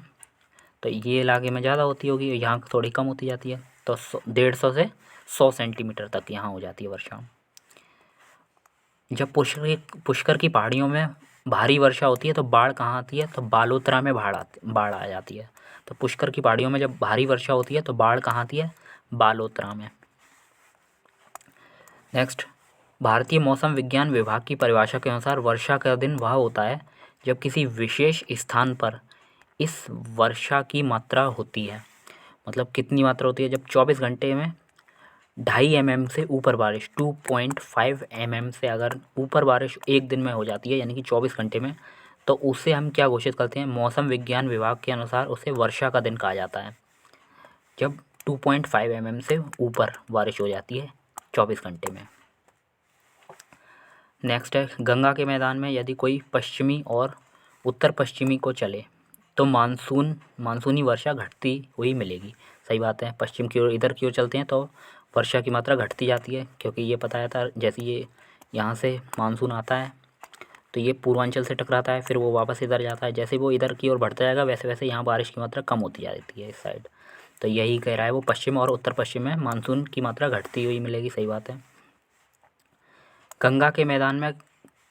तो ये इलाके में ज़्यादा होती होगी, यहाँ थोड़ी कम होती जाती है, तो 150 से 100 सेंटीमीटर तक यहाँ हो जाती है वर्षा। जब पुष्कर की पहाड़ियों में भारी वर्षा होती है तो बाढ़ कहाँ आती है, तो बालोतरा में बाढ़ आ जाती है। तो पुष्कर की पहाड़ियों में जब भारी वर्षा होती है तो बाढ़ कहाँ आती है, बालोतरा में। नेक्स्ट, भारतीय मौसम विज्ञान विभाग की परिभाषा के अनुसार वर्षा का दिन वह होता है जब किसी विशेष स्थान पर इस वर्षा की मात्रा होती है। मतलब कितनी मात्रा होती है, जब 24 घंटे में 2.5 mm से ऊपर बारिश, 2.5 mm से अगर ऊपर बारिश एक दिन में हो जाती है यानी कि 24 घंटे में, तो उसे हम क्या घोषित करते हैं, मौसम विज्ञान विभाग के अनुसार उसे वर्षा का दिन कहा जाता है। जब 2.5 mm से ऊपर बारिश हो जाती है 24 घंटे में। नेक्स्ट है, गंगा के मैदान में यदि कोई पश्चिमी और उत्तर पश्चिमी को चले तो मानसूनी वर्षा घटती हुई मिलेगी। सही बात है, पश्चिम की ओर इधर की ओर चलते हैं तो वर्षा की मात्रा घटती जाती है, क्योंकि ये पता था जैसे ये यहाँ से मानसून आता है तो ये पूर्वांचल से टकराता है, फिर वो वापस इधर जाता है, जैसे वो इधर की ओर बढ़ता जाएगा वैसे वैसे यहाँ बारिश की मात्रा कम होती जाती है इस साइड। तो यही कह रहा है वो, पश्चिम और उत्तर पश्चिम में मानसून की मात्रा घटती हुई मिलेगी। सही बात है। गंगा के मैदान में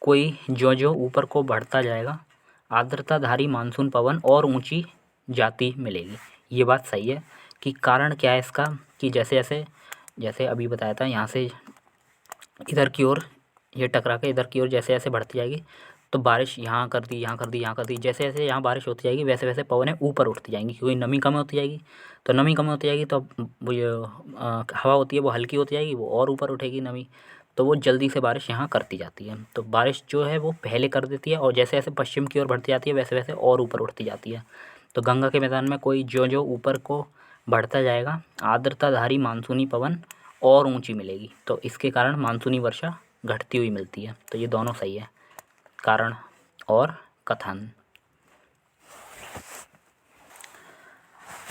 कोई जो ऊपर को बढ़ता जाएगा आर्द्रताधारी मानसून पवन और ऊंची जाती मिलेगी। ये बात सही है कि कारण क्या है इसका, कि जैसे अभी बताया था यहाँ से इधर की ओर ये टकरा के इधर की ओर जैसे जैसे बढ़ती जाएगी तो बारिश यहाँ कर दी, यहाँ कर दी, यहाँ कर दी, जैसे जैसे यहाँ बारिश होती जाएगी वैसे वैसे पवनें ऊपर उठती जाएंगी, क्योंकि नमी कम होती जाएगी। तो नमी कम होती जाएगी तो वो ये हवा होती है वो हल्की होती जाएगी, वो और ऊपर उठेगी नमी, तो वो जल्दी से बारिश यहाँ करती जाती है। तो बारिश जो है वो पहले कर देती है और जैसे जैसे पश्चिम की ओर बढ़ती जाती है वैसे वैसे और ऊपर उठती जाती है। तो गंगा के मैदान में कोई जो ऊपर को बढ़ता जाएगा आर्द्रताधारी मानसूनी पवन और ऊंची मिलेगी, तो इसके कारण मानसूनी वर्षा घटती हुई मिलती है। तो ये दोनों सही है, कारण और कथन।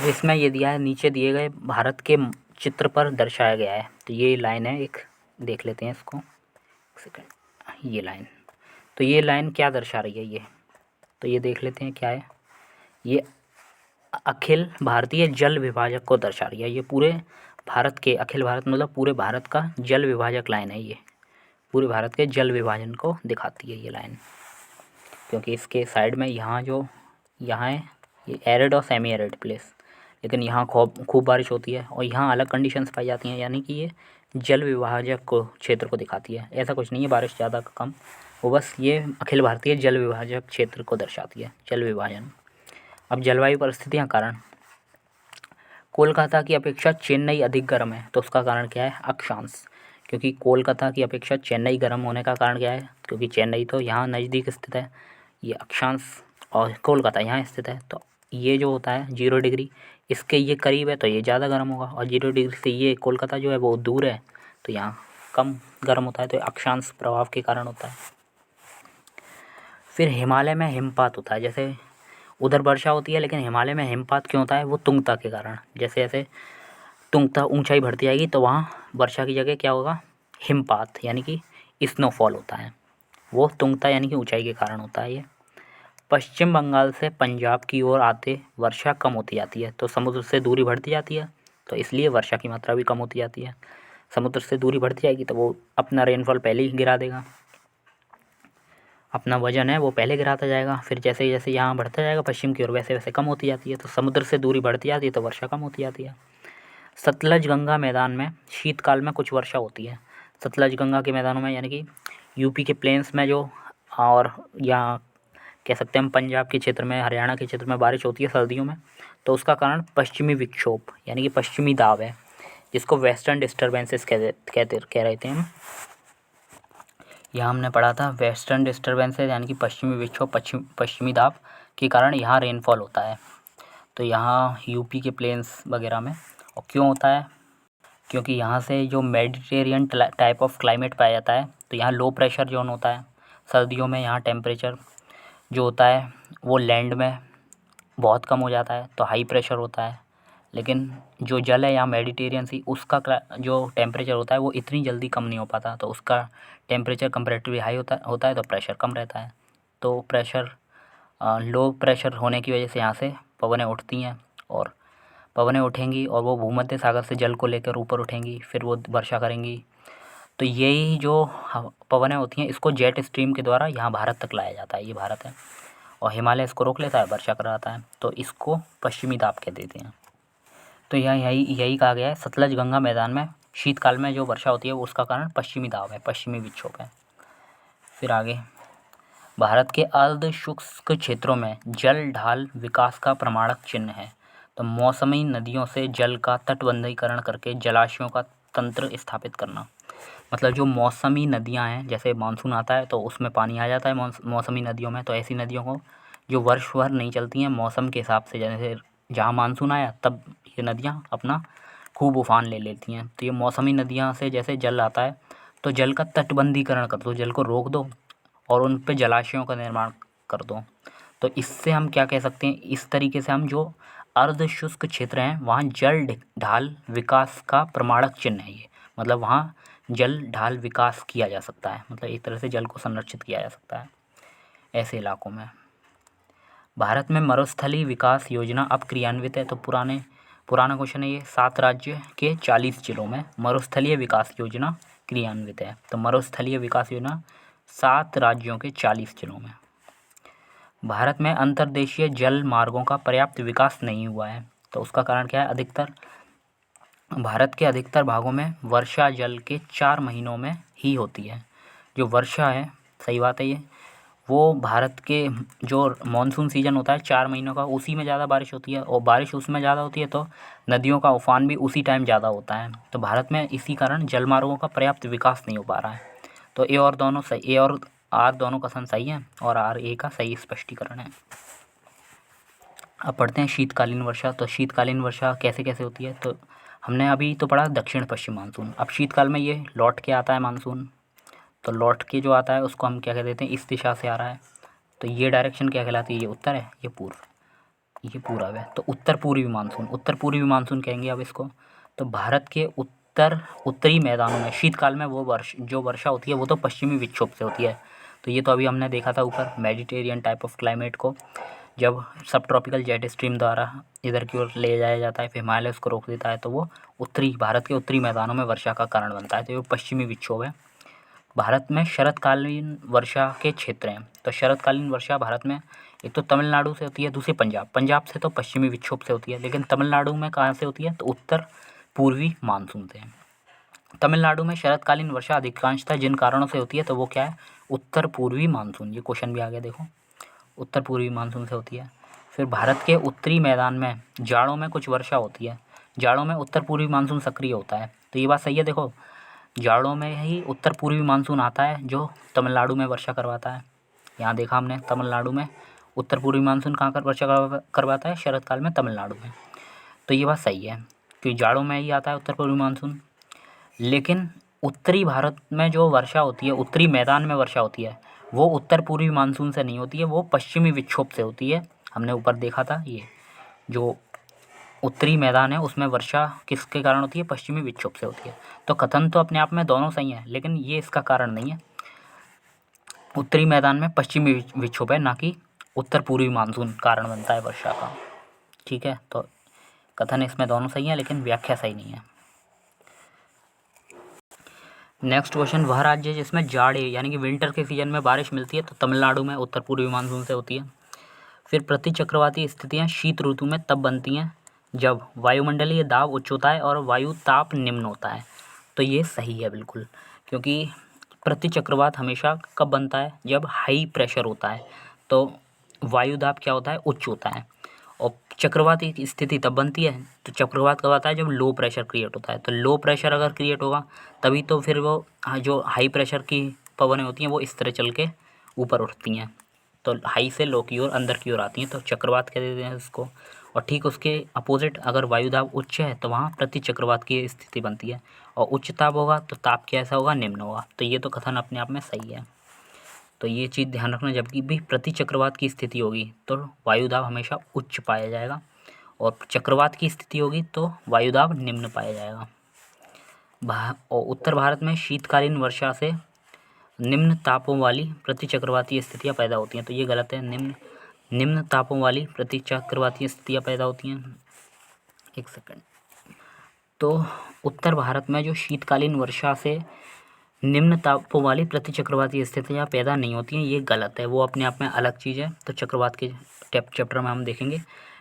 इसमें ये दिया है, नीचे दिए गए भारत के चित्र पर दर्शाया गया है। तो ये लाइन है, एक देख लेते हैं इसको, सेकंड, ये लाइन। तो ये लाइन क्या दर्शा रही है ये, तो ये देख लेते हैं क्या है। ये अखिल भारतीय जल विभाजक को दर्शा रही है। ये पूरे भारत के, अखिल भारत मतलब पूरे भारत का जल विभाजक लाइन है ये। पूरे भारत के जल विभाजन को दिखाती है ये लाइन, क्योंकि इसके साइड में यहाँ है ये एरिड और सेमी एरिड प्लेस, लेकिन यहाँ खूब बारिश होती है और यहाँ अलग कंडीशंस पाई जाती हैं, यानी कि ये जल विभाजक को क्षेत्र को दिखाती है। ऐसा कुछ नहीं है बारिश ज़्यादा कम, वो बस ये अखिल भारतीय जल विभाजक क्षेत्र को दर्शाती है, जल विभाजन। अब जलवायु परिस्थितियाँ कारण, कोलकाता की अपेक्षा चेन्नई अधिक गर्म है, तो उसका कारण क्या है? अक्षांश। क्योंकि कोलकाता की अपेक्षा चेन्नई गर्म होने का कारण क्या है? क्योंकि चेन्नई तो यहाँ नज़दीक स्थित है, ये अक्षांश, और कोलकाता यहाँ स्थित है, तो ये जो होता है 0 डिग्री इसके ये करीब है तो ये ज़्यादा गर्म होगा, और 0 डिग्री से ये कोलकाता जो है वो दूर है तो यहाँ कम गर्म होता है, तो अक्षांश प्रभाव के कारण होता है। फिर हिमालय में हिमपात होता है, जैसे उधर वर्षा होती है लेकिन हिमालय में हिमपात क्यों होता है? वो तुंगता के कारण। जैसे जैसे तुंगता ऊंचाई बढ़ती जाएगी तो वहाँ वर्षा की जगह क्या होगा? हिमपात, यानी कि स्नोफॉल होता है, वो तुंगता यानी कि ऊंचाई के कारण होता है ये। पश्चिम बंगाल से पंजाब की ओर आते वर्षा कम होती जाती है, तो समुद्र से दूरी बढ़ती जाती है, तो इसलिए वर्षा की मात्रा भी कम होती जाती है। समुद्र से दूरी बढ़ती जाएगी तो वो अपना रेनफॉल पहले ही गिरा देगा, अपना वजन है वो पहले गिराता जाएगा, फिर जैसे जैसे यहाँ बढ़ता जाएगा पश्चिम की ओर वैसे वैसे कम होती जाती है, तो समुद्र से दूरी बढ़ती जाती है तो वर्षा कम होती जाती है। सतलज गंगा मैदान में शीतकाल में कुछ वर्षा होती है। सतलज गंगा के मैदानों में, यानी कि यूपी के प्लेन्स में जो, और यहाँ कह सकते हैं हम पंजाब के क्षेत्र में, हरियाणा के क्षेत्र में बारिश होती है सर्दियों में, तो उसका कारण पश्चिमी विक्षोभ यानी कि पश्चिमी दाब है, जिसको वेस्टर्न डिस्टर्बेंसेस कह रहे थे हम। यहाँ हमने पढ़ा था वेस्टर्न डिस्टर्बेंसेस यानी कि पश्चिमी विक्षोभ, पश्चिमी दाब के कारण यहाँ रेनफॉल होता है, तो यहाँ यूपी के प्लेन्स वगैरह में। और क्यों होता है? क्योंकि यहाँ से जो मेडिटेरियन टाइप ऑफ क्लाइमेट पाया जाता है, तो यहाँ लो प्रेशर जोन होता है। सर्दियों में यहाँ टेम्परेचर जो होता है वो लैंड में बहुत कम हो जाता है, तो हाई प्रेशर होता है, लेकिन जो जल है यहाँ मेडिटेरियन सी, उसका जो टेम्परेचर होता है वो इतनी जल्दी कम नहीं हो पाता, तो उसका टेम्परेचर कंपैरेटिवली हाई होता है तो प्रेशर कम रहता है। तो प्रेशर लो प्रेशर होने की वजह से यहाँ से पवनें उठती हैं, और पवनें उठेंगी और वो भूमध्य सागर से जल को लेकर ऊपर उठेंगी, फिर वो वर्षा करेंगी। तो यही जो पवनें होती हैं इसको जेट स्ट्रीम के द्वारा यहाँ भारत तक लाया जाता है, ये भारत है, और हिमालय इसको रोक लेता है, वर्षा कराता है, तो इसको पश्चिमी दाब कह देते हैं। तो यहाँ यही कहा गया है, सतलज गंगा मैदान में शीतकाल में जो वर्षा होती है उसका कारण पश्चिमी दाब है, पश्चिमी विक्षोभ है। फिर आगे, भारत के अर्ध शुष्क क्षेत्रों में जल ढाल विकास का प्रमाणक चिन्ह है। तो मौसमी नदियों से जल का तटबंधीकरण करके जलाशयों का तंत्र स्थापित करना, मतलब जो मौसमी नदियां हैं, जैसे मानसून आता है तो उसमें पानी आ जाता है मौसमी नदियों में, तो ऐसी नदियों को जो वर्ष भर नहीं चलती हैं मौसम के हिसाब से, जैसे जहाँ मानसून आया तब ये नदियाँ अपना खूब उफान ले लेती हैं, तो ये मौसमी नदियाँ से जैसे जल आता है तो जल का तटबंधीकरण कर दो, जल को रोक दो और उन पे जलाशयों का निर्माण कर दो। तो इससे हम क्या कह सकते हैं, इस तरीके से हम जो अर्ध शुष्क क्षेत्र हैं वहाँ जल ढाल विकास का प्रमाणक चिन्ह है ये, मतलब वहाँ जल ढाल विकास किया जा सकता है, मतलब एक तरह से जल को संरक्षित किया जा सकता है ऐसे इलाकों में। भारत में मरुस्थलीय विकास योजना अब क्रियान्वित है, तो पुराना क्वेश्चन है ये, 7 राज्य के 40 जिलों में मरुस्थलीय विकास योजना क्रियान्वित है, तो मरुस्थलीय विकास योजना 7 राज्यों के 40 जिलों में। भारत में अंतर्देशीय जल मार्गों का पर्याप्त विकास नहीं हुआ है, तो उसका कारण क्या है? भारत के अधिकतर भागों में वर्षा जल के 4 महीनों में ही होती है। जो वर्षा है, सही बात है ये, वो भारत के जो मानसून सीजन होता है 4 महीनों का, उसी में ज़्यादा बारिश होती है, और बारिश उसमें ज़्यादा होती है तो नदियों का उफान भी उसी टाइम ज़्यादा होता है, तो भारत में इसी कारण जल मार्गों का पर्याप्त विकास नहीं हो पा रहा है। तो ए और दोनों सही, ए और आर दोनों कथन सही है, और आर ए का सही स्पष्टीकरण है। अब पढ़ते हैं शीतकालीन वर्षा। तो शीतकालीन वर्षा कैसे कैसे होती है, तो हमने अभी तो पढ़ा दक्षिण पश्चिम मानसून, अब शीतकाल में ये लौट के आता है मानसून, तो लौट के जो आता है उसको हम क्या कह देते हैं, इस दिशा से आ रहा है, तो ये डायरेक्शन क्या कहलाती है, ये उत्तर है, ये पूर्व, ये पूरब है, तो उत्तर पूर्वी मानसून कहेंगे अब इसको। तो भारत के उत्तरी मैदानों में शीतकाल में वो जो वर्षा होती है वो तो पश्चिमी विक्षोभ से होती है, तो ये तो अभी हमने देखा था ऊपर, मेडिटेरियन टाइप ऑफ क्लाइमेट को जब सब ट्रॉपिकल जेट स्ट्रीम द्वारा इधर की ओर ले जाया जाता है, फिर हिमालय उसको रोक देता है, तो वो भारत के उत्तरी मैदानों में वर्षा का कारण बनता है, तो ये पश्चिमी विक्षोभ है। भारत में शरतकालीन वर्षा के क्षेत्र हैं। तो शरतकालीन वर्षा भारत में एक तो तमिलनाडु से होती है, दूसरी पंजाब से तो पश्चिमी विक्षोभ से होती है, लेकिन तमिलनाडु में कहाँ से होती है तो उत्तर पूर्वी मानसून से। तमिलनाडु में शरतकालीन वर्षा अधिकांशतः जिन कारणों से होती है तो वो क्या है, उत्तर पूर्वी मानसून। ये क्वेश्चन भी आ गया देखो, उत्तर पूर्वी मानसून से होती है। फिर भारत के उत्तरी मैदान में जाड़ों में कुछ वर्षा होती है, जाड़ों में उत्तर पूर्वी मानसून सक्रिय होता है। तो ये बात सही है, देखो जाड़ों में ही उत्तर पूर्वी मानसून आता है जो तमिलनाडु में वर्षा करवाता है। यहाँ देखा हमने तमिलनाडु में उत्तर पूर्वी मानसून कहाँ कर वर्षा करवाता है, शरतकाल में तमिलनाडु में। तो ये बात सही है कि जाड़ों में ही आता है उत्तर पूर्वी मानसून। लेकिन उत्तरी भारत में जो वर्षा होती है, उत्तरी मैदान में वर्षा होती है, वो उत्तर पूर्वी मानसून से नहीं होती है, वो पश्चिमी विक्षोभ से होती है। हमने ऊपर देखा था, ये जो उत्तरी मैदान है उसमें वर्षा किसके कारण होती है, पश्चिमी विक्षोभ से होती है। तो कथन तो अपने आप में दोनों सही है, लेकिन ये इसका कारण नहीं है। उत्तरी मैदान में पश्चिमी विक्षोभ है, ना कि उत्तर पूर्वी मानसून कारण बनता है वर्षा का। ठीक है, तो कथन इसमें दोनों सही है, लेकिन व्याख्या सही नहीं है। नेक्स्ट क्वेश्चन, वह राज्य जिसमें जाड़े यानी कि विंटर के सीजन में बारिश मिलती है तो तमिलनाडु में उत्तर पूर्वी मानसून से होती है। फिर प्रतिचक्रवाती स्थितियाँ शीत ऋतु में तब बनती हैं जब वायुमंडलीय दाब उच्च होता है और वायु ताप निम्न होता है। तो ये सही है बिल्कुल, क्योंकि प्रतिचक्रवात हमेशा कब बनता है, जब हाई प्रेशर होता है, तो वायु दाब क्या होता है, उच्च होता है। और चक्रवात की स्थिति तब बनती है, तो चक्रवात कब आता है, जब लो प्रेशर क्रिएट होता है। तो लो प्रेशर अगर क्रिएट होगा तभी तो फिर वो जो हाई प्रेशर की पवनें होती हैं वो इस तरह चल के ऊपर उठती हैं, तो हाई से लो की ओर अंदर की ओर आती हैं, तो चक्रवात कह देते हैं इसको। और ठीक उसके अपोजिट अगर वायु दाब उच्च है तो वहाँ प्रति चक्रवात की स्थिति बनती है, और उच्च ताप होगा तो ताप कैसा होगा, निम्न होगा। तो ये तो कथन अपने आप में सही है। तो ये चीज़ ध्यान रखना, जब भी प्रति चक्रवात की स्थिति होगी तो वायु दाब हमेशा उच्च पाया जाएगा, और चक्रवात की स्थिति होगी तो वायु दाब निम्न पाया जाएगा। और उत्तर भारत में शीतकालीन वर्षा से निम्न तापों वाली प्रतिचक्रवाती स्थितियाँ पैदा होती हैं। तो ये गलत है, निम्न तापों वाली प्रतिचक्रवाती स्थितियाँ पैदा होती हैं। एक सेकंड। तो उत्तर भारत में जो शीतकालीन वर्षा से निम्न तापों वाली प्रतिचक्रवाती स्थितियाँ पैदा नहीं होती हैं, ये गलत है, वो अपने आप में अलग चीज़ है। तो चक्रवात के चैप्टर में हम देखेंगे,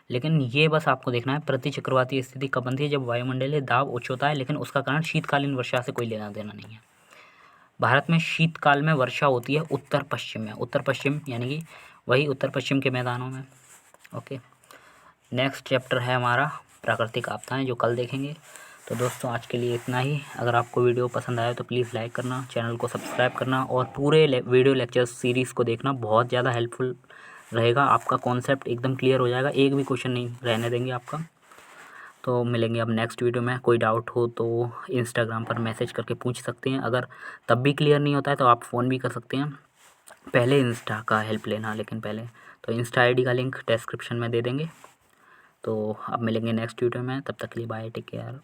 लेकिन ये बस आपको देखना है प्रतिचक्रवाती स्थिति कब बनती है, जब वायुमंडलीय दाब उच्च होता है, लेकिन उसका कारण शीतकालीन वर्षा से कोई लेना देना नहीं है। भारत में शीतकाल में वर्षा होती है उत्तर पश्चिम में, उत्तर पश्चिम यानी कि वही उत्तर पश्चिम के मैदानों में। ओके, नेक्स्ट चैप्टर है हमारा प्राकृतिक आपदाएं, जो कल देखेंगे। तो दोस्तों आज के लिए इतना ही। अगर आपको वीडियो पसंद आया तो प्लीज़ लाइक करना, चैनल को सब्सक्राइब करना, और पूरे वीडियो लेक्चर्स सीरीज़ को देखना, बहुत ज़्यादा हेल्पफुल रहेगा। आपका कॉन्सेप्ट एकदम क्लियर हो जाएगा, एक भी क्वेश्चन नहीं रहने देंगे आपका। तो मिलेंगे अब नेक्स्ट वीडियो में। कोई डाउट हो तो इंस्टाग्राम पर मैसेज करके पूछ सकते हैं, अगर तब भी क्लियर नहीं होता है तो आप फ़ोन भी कर सकते हैं। पहले इंस्टा का हेल्प लेना, लेकिन पहले तो इंस्टा आईडी का लिंक डिस्क्रिप्शन में दे देंगे। तो अब मिलेंगे नेक्स्ट वीडियो में, तब तक के लिए बाय, टेक केयर।